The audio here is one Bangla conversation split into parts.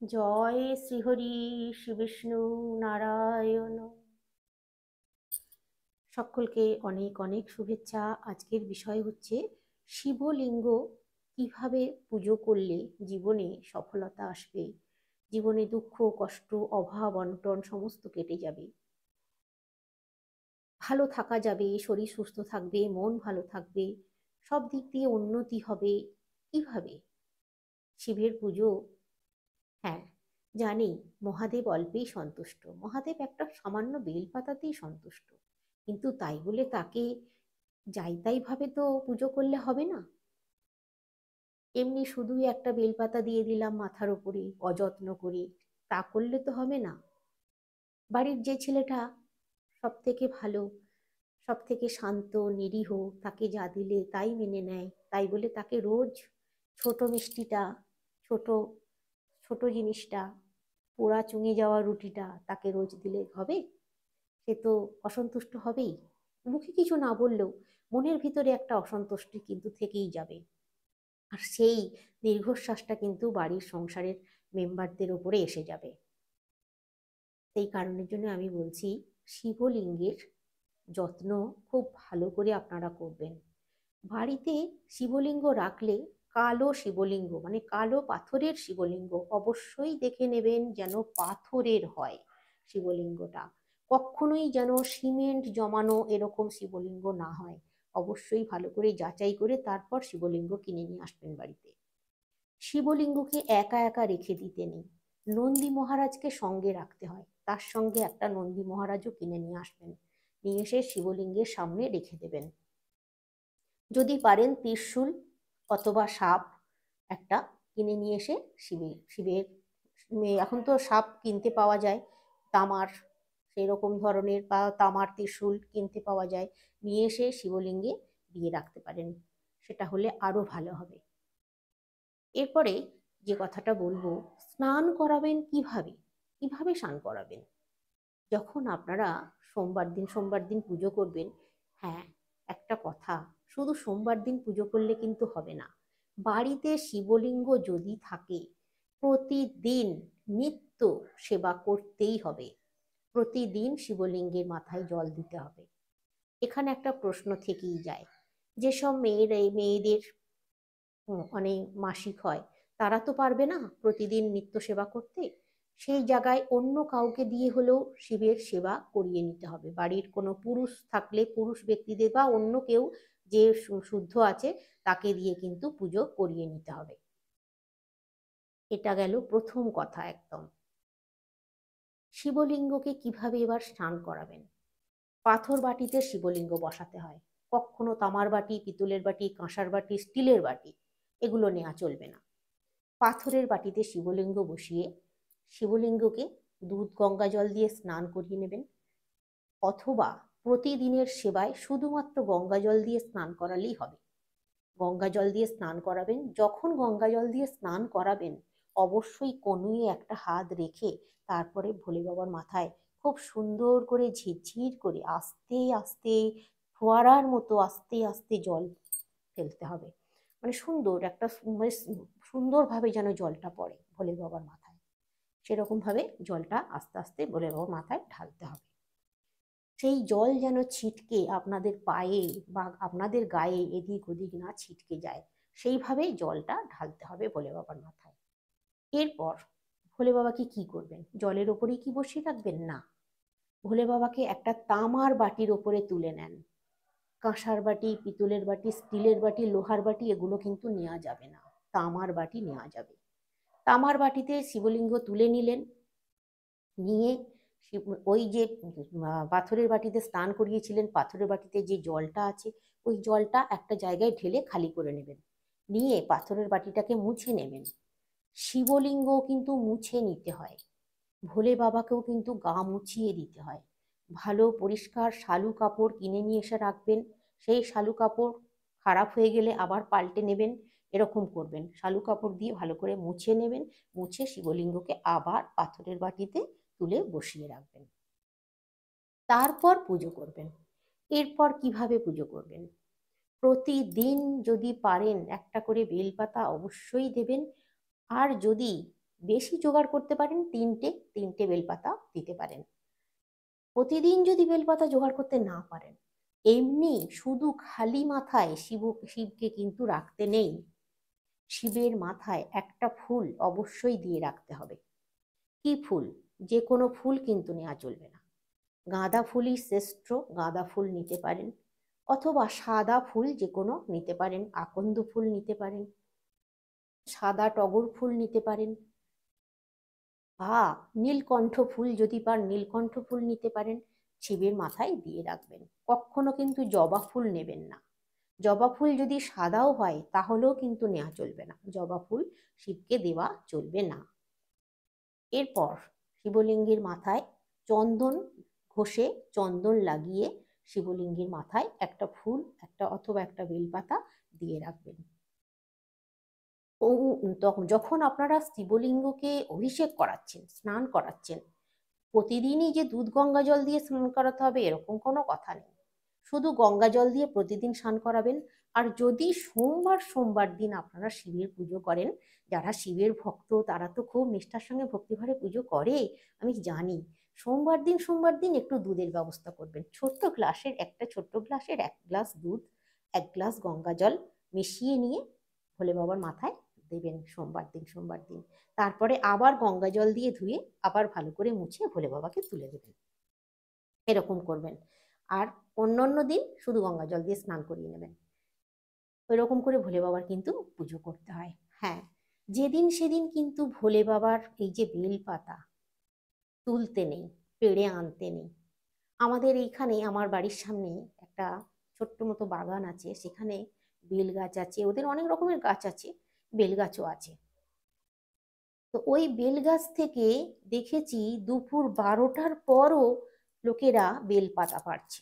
জয় শ্রীহরি শ্রী বিষ্ণু নারায়ণ। সকলকে অনেক অনেক শুভেচ্ছা। আজকের বিষয় হচ্ছে শিবলিঙ্গ কিভাবে পুজো করলে জীবনে সফলতা আসবে, জীবনে দুঃখ কষ্ট অভাব অনটন সমস্ত কেটে যাবে, ভালো থাকা যাবে, শরীর সুস্থ থাকবে, মন ভালো থাকবে, সব দিক দিয়ে উন্নতি হবে। কিভাবে শিবের পুজো? হ্যাঁ, জানি মহাদেব অল্পেই সন্তুষ্ট, মহাদেব একটা সামান্য বেলপাতাতেই সন্তুষ্ট, কিন্তু তাই বলে তাকে যাই তাই ভাবে তো পুজো করলে হবে না। এমনি শুধুই একটা বেলপাতা দিয়ে দিলাম মাথার উপরে অযত্ন করে, তা করলে তো হবে না। বাড়ির যে ছেলেটা সব থেকে ভালো, সব থেকে শান্ত নিরীহ, তাকে যা দিলে তাই মেনে নেয়, তাই বলে তাকে রোজ ছোট মিষ্টিটা, ছোট ছোট জিনিসটা, পোড়া চুঙে যাওয়া রুটিটা তাকে রোজ দিলে হবে? সে তো অসন্তুষ্ট হবেই। মুখে কিছু না বললেও মনের ভিতরে একটা অসন্তুষ্টি কিন্তু থেকেই যাবে। আর সেই দীর্ঘশ্বাসটা কিন্তু বাড়ির সংসারের মেম্বারদের উপরে এসে যাবে। সেই কারণের জন্য আমি বলছি, শিবলিঙ্গের যত্ন খুব ভালো করে আপনারা করবেন। বাড়িতে শিবলিঙ্গ রাখলে কালো শিবলিঙ্গ মানে কালো পাথরের শিবলিঙ্গ অবশ্যই দেখে নেবেন যেন পাথরের হয় শিবলিঙ্গটা। কখনোই যেন সিমেন্ট জমানো এরকম শিবলিঙ্গ না হয়। অবশ্যই ভালো করে যাচাই করে তারপর শিবলিঙ্গ কিনে নিয়ে আসবেন বাড়িতে। শিবলিঙ্গকে একা একা রেখে দিতে নেই, নন্দী মহারাজকে সঙ্গে রাখতে হয়। তার সঙ্গে একটা নন্দী মহারাজও কিনে নিয়ে আসবেন, নিয়ে এসে শিবলিঙ্গের সামনে রেখে দেবেন। যদি পারেন ত্রিশূল অথবা সাপ একটা কিনে নিয়ে এসে শিবের এখন তো সাপ কিনতে পাওয়া যায় তামার, সেই রকম ধরনের বা তামার ত্রিশূল কিনতে পাওয়া যায়, নিয়ে এসে শিবলিঙ্গে দিয়ে রাখতে পারেন। সেটা হলে আরো ভালো হবে। এরপরে যে কথাটা বলবো, স্নান করাবেন কিভাবে? কিভাবে স্নান করাবেন? যখন আপনারা সোমবার দিন পুজো করবেন, হ্যাঁ, একটা কথা, শুধু সোমবার দিন পুজো করলে কিন্তু হবে না। বাড়িতে শিবলিঙ্গ যদি থাকে, প্রতিদিন নিত্য সেবা করতেই হবে। প্রতিদিন শিবলিঙ্গের মাথায় জল দিতে হবে। এখানে একটা প্রশ্ন থেকেই যায়, যেসব মেয়েদের অনেক মাসিক হয়, তারা তো পারবে না প্রতিদিন নিত্য সেবা করতে। সেই জায়গায় অন্য কাউকে দিয়ে হলেও শিবের সেবা করিয়ে নিতে হবে। বাড়ির কোনো পুরুষ থাকলে পুরুষ ব্যক্তিদের বা অন্য কেউ যে শুদ্ধ আছে তাকে দিয়ে কিন্তু পুজো করিয়ে নিতে হবে। এটা গেল প্রথম কথা একদম। শিবলিঙ্গকে কিভাবে এবার স্নান করাবেন? পাথর বাটিতে শিবলিঙ্গ বসাতে হয়। কখনো তামার বাটি, পিতলের বাটি, কাঁসার বাটি, স্টিলের বাটি এগুলো নেওয়া চলবে না। পাথরের বাটিতে শিবলিঙ্গ বসিয়ে শিবলিঙ্গকে দুধ গঙ্গা জল দিয়ে স্নান করিয়ে নেবেন, অথবা প্রতিদিনের সেবায় শুধুমাত্র গঙ্গা জল দিয়ে স্নান করালেই হবে। গঙ্গা জল দিয়ে স্নান করাবেন। যখন গঙ্গা জল দিয়ে স্নান করাবেন, অবশ্যই কনুইয়ে একটা হাত রেখে তারপরে ভোলে বাবার মাথায় খুব সুন্দর করে ঝিরঝির করে আস্তে আস্তে ফোয়ারার মতো আস্তে আস্তে জল ফেলতে হবে। মানে সুন্দর একটা মানে সুন্দরভাবে যেন জলটা পড়ে ভোলে বাবার মাথায়, সেরকম ভাবে জলটা আস্তে আস্তে ভোলে বাবার মাথায় ঢালতে হবে। সেই জল যেন ছিটকে আপনাদের পায়ে বা আপনাদের গায়ে এদিক ওদিক না ছিটকে যায়, সেইভাবেই জলটা ঢালতে হবে ভোলে বাবার মাথায়। এরপর ভোলে বাবাকে কি করবেন? জলের ওপরেই কি বসিয়ে রাখবেন? না, ভোলে বাবাকে একটা তামার বাটির ওপরে তুলে নেন। কাঁসার বাটি, পিতলের বাটি, স্টিলের বাটি, লোহার বাটি এগুলো কিন্তু নেওয়া যাবে না, তামার বাটি নেওয়া যাবে। তামার বাটিতে শিবলিঙ্গ তুলে নিলেন, নিয়ে ওই যে পাথরের বাটিতে স্নান করিয়েছিলেন, পাথরের বাটিতে যে জলটা আছে ওই জলটা একটা জায়গায় ঢেলে খালি করে নেবেন, নিয়ে পাথরের বাটিটাকে মুছে নেবেন। শিবলিঙ্গ কিন্তু মুছে নিতে হয়, ভোলে বাবাকেও কিন্তু গা মুছিয়ে দিতে হয়। ভালো পরিষ্কার শালু কাপড় কিনে নিয়ে এসে রাখবেন। সেই শালু কাপড় খারাপ হয়ে গেলে আবার পাল্টে নেবেন, এরকম করবেন। শালু কাপড় দিয়ে ভালো করে মুছে নেবেন, মুছে শিবলিঙ্গকে আবার পাথরের বাটিতে তুলে বসিয়ে রাখবেন। তারপর পুজো করবেন। এরপর কিভাবে পুজো করবেন? প্রতিদিন যদি পারেন একটা করে বেলপাতা অবশ্যই দেবেন। আর যদি বেশি জোগাড় করতে পারেন তিনটে বেলপাতা দিতে পারেন। প্রতিদিন যদি বেলপাতা জোগাড় করতে না পারেন, এমনি শুধু খালি মাথায় শিবকে কিন্তু রাখতে নেই। শিবের মাথায় একটা ফুল অবশ্যই দিয়ে রাখতে হবে। কি ফুল? যে কোনো ফুল কিন্তু নেওয়া চলবে না। গাঁদা ফুলই শ্রেষ্ঠ, গাঁদা ফুল নিতে পারেন, অথবা সাদা ফুল যে কোনো নিতে পারেন, আকন্দ ফুল নিতে পারেন, সাদা টগর ফুল নিতে পারেন, বা নীলকণ্ঠ ফুল যদি পান নীলকণ্ঠ ফুল নিতে পারেন। শিবের মাথায় দিয়ে রাখবেন। কখনো কিন্তু জবা ফুল নেবেন না। জবা ফুল যদি সাদাও হয় তাহলেও কিন্তু নেওয়া চলবে না, জবা ফুল শিবকে দেওয়া চলবে না। এরপর শিবলিঙ্গের মাথায় চন্দন ঘষে, চন্দন লাগিয়ে শিবলিঙ্গের মাথায় একটা ফুল অথবা একটা বেলপাতা দিয়ে রাখবেন। ও তখন যখন আপনারা শিবলিঙ্গকে অভিষেক করাচ্ছেন, স্নান করাচ্ছেন, প্রতিদিনই যে দুধ গঙ্গা জল দিয়ে স্নান করাতে হবে এরকম কোনো কথা নেই। শুধু গঙ্গা জল দিয়ে প্রতিদিন স্নান করাবেন। আর যদি সোমবার সোমবার দিন আপনারা শিবের পুজো করেন, যারা শিবের ভক্ত তারা তো খুব নিষ্ঠার সঙ্গে ভক্তিভরে পুজো করে, আমি জানি। সোমবার দিন একটু দুধের ব্যবস্থা করবেন। ছোট্ট গ্লাসের 1 গ্লাস দুধ, 1 গ্লাস গঙ্গা জল মিশিয়ে নিয়ে ভোলে বাবার মাথায় দেবেন সোমবার দিন। তারপরে আবার গঙ্গা জল দিয়ে ধুয়ে আবার ভালো করে মুছে ভোলে বাবাকে তুলে দেবেন। এরকম করবেন। আর অন্যান্য দিন শুধু গঙ্গা জল দিয়ে স্নান করিয়ে নেবেন। ওইরকম করে ভোলে বাবার কিন্তু পুজো করতে হয়। হ্যাঁ, যেদিন সেদিন কিন্তু ভোলে বাবার এই যে বেলপাতা তুলতে নেই, পেড়ে আনতে নেই। আমাদের এইখানে আমার বাড়ির সামনে একটা ছোট্ট মতো বাগান আছে, সেখানে বেল গাছ আছে, ওদের অনেক রকমের গাছ আছে, বেল গাছও আছে। তো ওই বেল গাছ থেকে দেখেছি দুপুর 12টার পরও লোকেরা বেল পাতা পাড়ছে।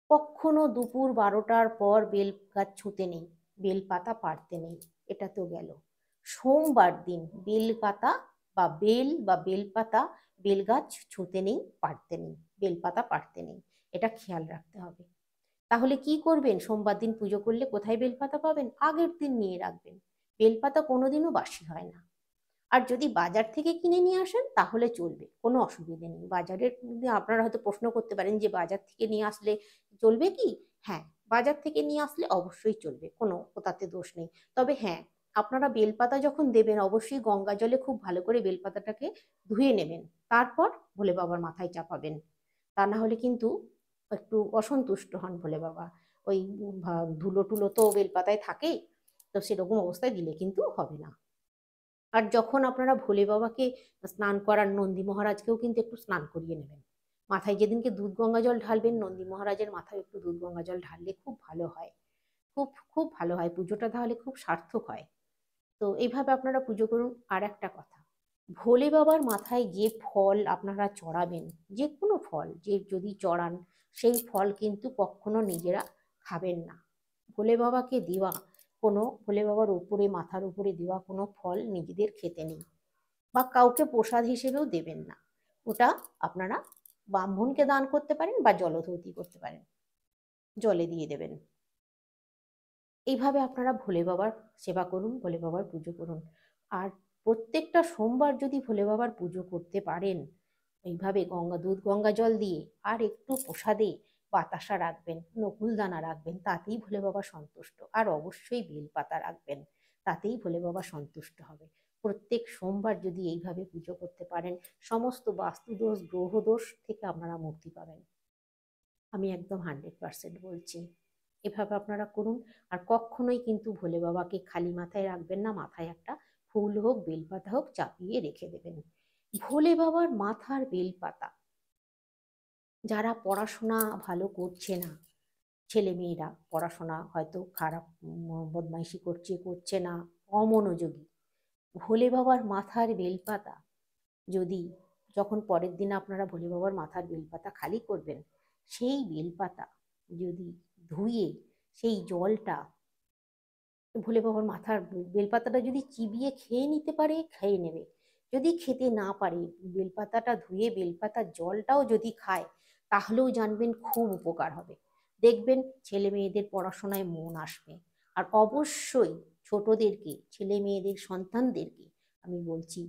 কখনো দুপুর 12টার পর বেল গাছ ছুঁতে নেই, বেল পাতা পাড়তে নেই। এটা তো গেল। সোমবার দিন বেল পাতা বা বেল পাতা, বেল গাছ ছুঁতে নেই, পাড়তে নেই, বেল পাতা পাড়তে নেই। এটা খেয়াল রাখতে হবে। তাহলে কি করবেন? সোমবার দিন পুজো করলে কোথায় বেলপাতা পাবেন? আগের দিন নিয়ে রাখবেন। বেলপাতা কোনোদিনও বাসি হয় না। আর যদি বাজার থেকে কিনে নিয়ে আসেন তাহলে চলবে, কোনো অসুবিধে নেই। বাজারের মধ্যে আপনারা হয়তো প্রশ্ন করতে পারেন যে বাজার থেকে নিয়ে আসলে চলবে কি? হ্যাঁ, বাজার থেকে নিয়ে আসলে অবশ্যই চলবে, কোনো তাতে দোষ নেই। তবে হ্যাঁ, আপনারা বেলপাতা যখন দেবেন অবশ্যই গঙ্গা জলে খুব ভালো করে বেলপাতাটাকে ধুয়ে নেবেন, তারপর ভোলে বাবার মাথায় চাপাবেন। তা না হলে কিন্তু একটু অসন্তুষ্ট হন ভোলে বাবা। ওই ধুলো টুলো তো বেলপাতায় থাকেই, তো সেরকম অবস্থায় দিলে কিন্তু হবে না। আর যখন আপনারা ভোলে বাবাকে স্নান করান, নন্দী মহারাজকেও কিন্তু একটু স্নান করিয়ে নেবেন। মাথায় যেদিনকে দুধ গঙ্গা জল ঢালবেন, নন্দী মহারাজের মাথায় একটু দুধ গঙ্গা জল ঢাললে খুব ভালো হয়। খুব খুব ভালো হয়, পুজোটা তাহলে খুব সার্থক হয়। তো এইভাবে আপনারা পুজো করুন। আর একটা কথা, ভোলে বাবার মাথায় যে ফল আপনারা চড়াবেন, যে কোনো ফল যে যদি চড়ান, সেই ফল কিন্তু কখনো নিজেরা খাবেন না। ভোলে বাবার উপরে, মাথার উপরে দেওয়া কোনো ফল নিজেদের খেতে নেই, বা কাউকে প্রসাদ হিসেবেও দেবেন না। ওটা আপনারা ব্রাহ্মণকে দান করতে পারেন বা জলধৌতি করতে পারেন, জলে দিয়ে দেবেন। এইভাবে আপনারা ভোলে বাবার সেবা করুন, ভোলে বাবার পুজো করুন। আর প্রত্যেকটা সোমবার যদি ভোলে বাবার পুজো করতে পারেন এইভাবে দুধ গঙ্গা জল দিয়ে, আর একটু প্রসাদে বাতাসা রাখবেন, নকুলদানা রাখবেন, তাতেই ভোলে বাবা সন্তুষ্ট। আর অবশ্যই বেলপাতা রাখবেন, তাতেই ভোলে বাবা সন্তুষ্ট হবে। প্রত্যেক সোমবার যদি এইভাবে পুজো করতে পারেন, সমস্ত বাস্তুদোষ গ্রহদোষ থেকে আপনারা মুক্তি পাবেন। আমি একদম 100% বলছি। এভাবে আপনারা করুন। আর কখনোই কিন্তু ভোলে বাবাকে খালি মাথায় রাখবেন না, মাথায় একটা ফুল হোক, বেলপাতা হোক চাপিয়ে রেখে দেবেন। ভোলে বাবার মাথার বেলপাতা, যারা পড়াশোনা ভালো করছে না, ছেলে মেয়েরা পড়াশোনা হয়তো খারাপ, বদমাইশি করছে না, অমনোযোগী, ভোলে বাবার মাথার বেলপাতা যদি, যখন পরের দিন আপনারা ভোলে বাবার মাথার বেলপাতা খালি করবেন, সেই বেলপাতা যদি ধুয়ে সেই জলটা ভোলে বাবার মাথার বেলপাতাটা যদি চিবিয়ে খেয়ে নিতে পারে খেয়ে নেবে। যদি খেতে না পারে, বেলপাতাটা ধুয়ে বেলপাতার জলটাও যদি খায়, তাহলেও জানবেন খুব উপকার হবে। দেখবেন ছেলে মেয়েদের পড়াশোনায় মন আসবে। আর অবশ্যই ছোটদেরকে, ছেলে মেয়েদের সন্তানদেরকে আমি বলছি।